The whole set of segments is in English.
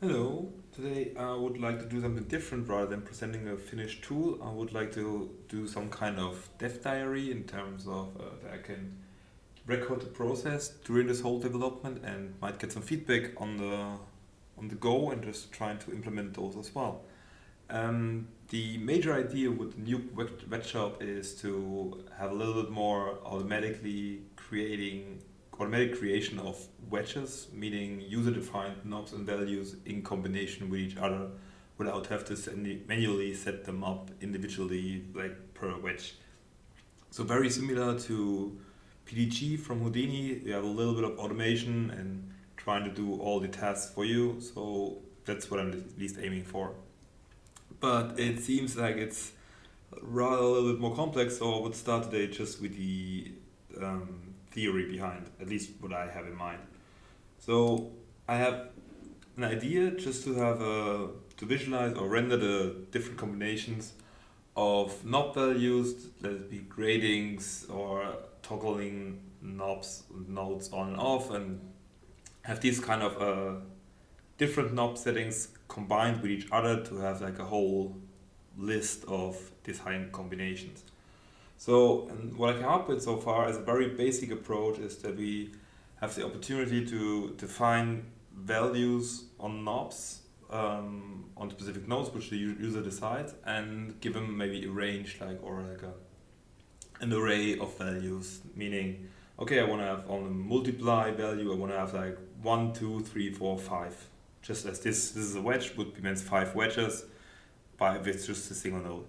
Hello, today I would like to do something different rather than presenting a finished tool. I would like to do some kind of dev diary in terms of that I can record the process during this whole development and might get some feedback on the go and just trying to implement those as well. The major idea with Nuke Wedgeshop is to have a little bit more automatic creation of wedges, meaning user-defined knobs and values in combination with each other, without have to manually set them up individually, like per wedge. So very similar to PDG from Houdini, you have a little bit of automation and trying to do all the tasks for you. So that's what I'm at least aiming for. But it seems like it's rather a little bit more complex, so I would start today just with the theory behind, at least what I have in mind. So I have an idea just to visualize or render the different combinations of knob values, let it be gradings or toggling nodes on and off, and have these kind of different knob settings combined with each other to have like a whole list of design combinations. So, and what I came up with so far as a very basic approach is that we have the opportunity to define values on knobs on specific nodes which the user decides, and give them maybe a range an array of values, meaning okay, I want to have on the multiply value, I want to have like 1, 2, 3, 4, 5. Just as this is a wedge, would be means 5 wedges with just a single node.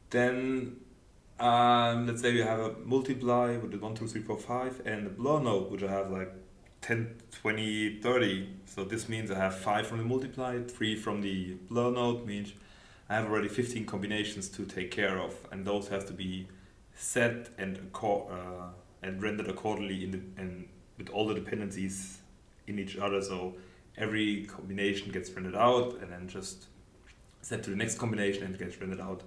Then let's say we have a multiply with the 1, 2, 3, 4, 5, and a blur node which I have like 10, 20, 30. So this means I have 5 from the multiply, 3 from the blur node, means I have already 15 combinations to take care of, and those have to be set and rendered accordingly and with all the dependencies in each other. So every combination gets rendered out and then just set to the next combination and gets rendered out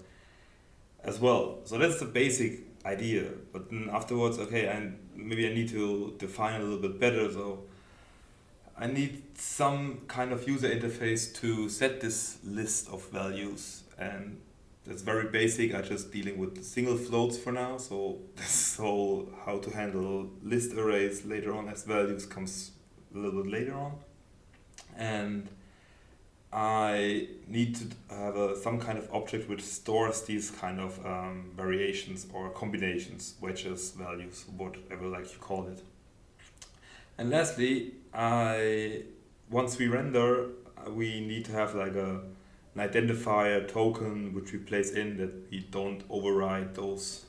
as well. So that's the basic idea. But then afterwards, okay, and maybe I need to define a little bit better. So I need some kind of user interface to set this list of values, and that's very basic. I'm just dealing with single floats for now. So this whole how to handle list arrays later on as values comes a little bit later on. And I need to have some kind of object which stores these kind of variations or combinations, wedges, values, whatever like you call it. And lastly, once we render, we need to have like an identifier token which we place in that we don't override those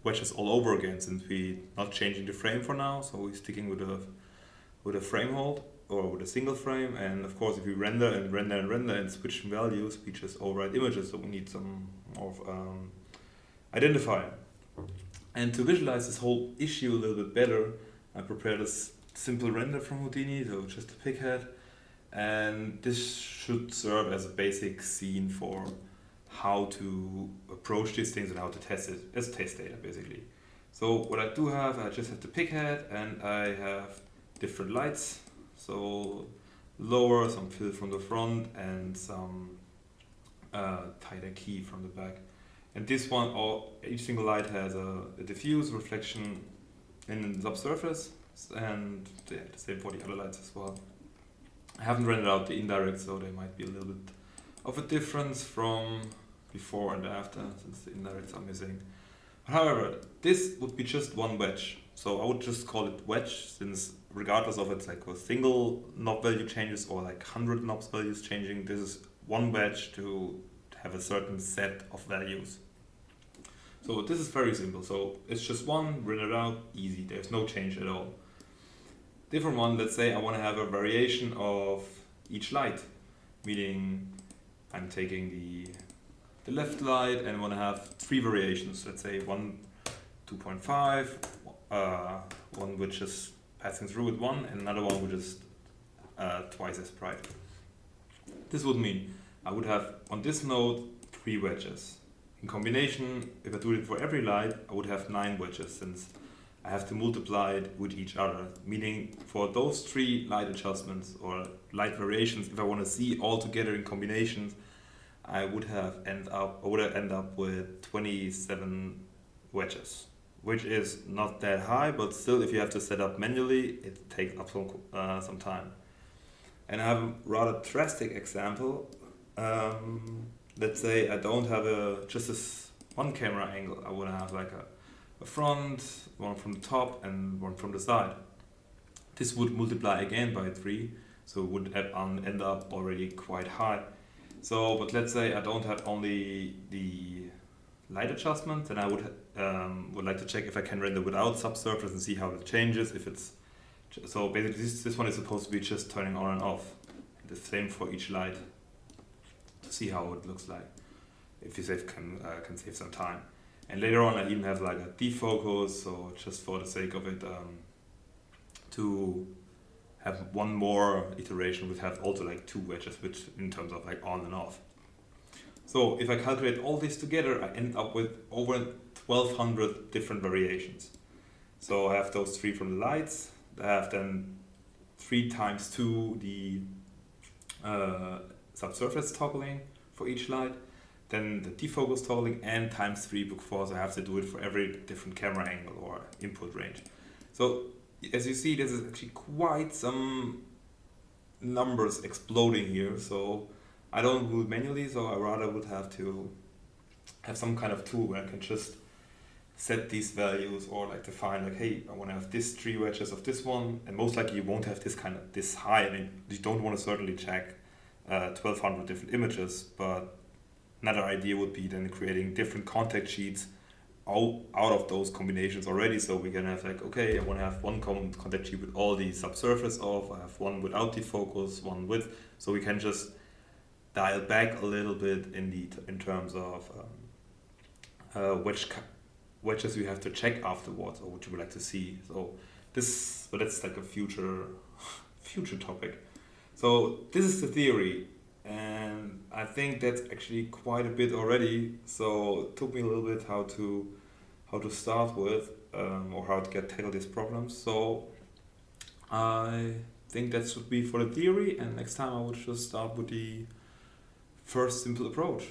wedges all over again, since we're not changing the frame for now. So we're sticking with a frame hold or with a single frame. And of course, if we render and render and render and switch values, we just override images. So we need some more identifier. And to visualize this whole issue a little bit better, I prepared a simple render from Houdini, so just a pig head. And this should serve as a basic scene for how to approach these things and how to test it as test data, basically. So what I do have, I just have the pig head and I have different lights. So lower, some fill from the front, and some tighter key from the back. And this one, each single light has a diffuse reflection in the subsurface, and yeah, the same for the other lights as well. I haven't rendered out the indirect, so there might be a little bit of a difference from before and after, since the indirects are missing. However, this would be just one wedge. So I would just call it wedge, since regardless of it's like a single knob value changes or like 100 knobs values changing, this is one wedge to have a certain set of values. So this is very simple. So it's just one, rendered out, easy. There's no change at all. Different one, let's say I want to have a variation of each light, meaning I'm taking the left light and want to have 3 variations. Let's say one 2.5, one which is passing through with 1, and another one which is twice as bright. This would mean I would have on this node 3 wedges. In combination, if I do it for every light, I would have 9 wedges, since I have to multiply it with each other. Meaning for those three light adjustments or light variations, if I want to see all together in combinations, I would end up with 27 wedges, which is not that high, but still, if you have to set up manually, it takes up some time. And I have a rather drastic example. Let's say I don't have just this one camera angle. I want to have like a front, one from the top, and one from the side. This would multiply again by 3, so it would end up already quite high. So, but let's say I don't have only the light adjustment, then I would like to check if I can render without subsurface and see how it changes. If it's so basically this one is supposed to be just turning on and off. The same for each light to see how it looks like. If you can save some time. And later on, I even have like a defocus, so just for the sake of it, to have one more iteration, would have also like 2 wedges, which in terms of like on and off. So if I calculate all this together, I end up with over 1200 different variations. So I have those 3 from the lights. I have then 3 times 2 the subsurface toggling for each light. Then the defocus toggling, and times 3 because I have to do it for every different camera angle or input range. So as you see, this is actually quite some numbers exploding here. So I don't do it manually, so I rather would have to have some kind of tool where I can just set these values or like define like, hey, I want to have this 3 wedges of this one, and most likely you won't have this high. I mean, you don't want to certainly check 1200 different images, but another idea would be then creating different contact sheets out of those combinations already. So we can have like, okay, I want to have one contact sheet with all the subsurface off, I have one without defocus, one with, so we can just dial back a little bit in terms of which wedges you have to check afterwards or what you would like to see. So but that's like a future topic. So this is the theory. And I think that's actually quite a bit already. So it took me a little bit how to start with or how to tackle these problems. So I think that should be for the theory. And next time I would just start with the first simple approach.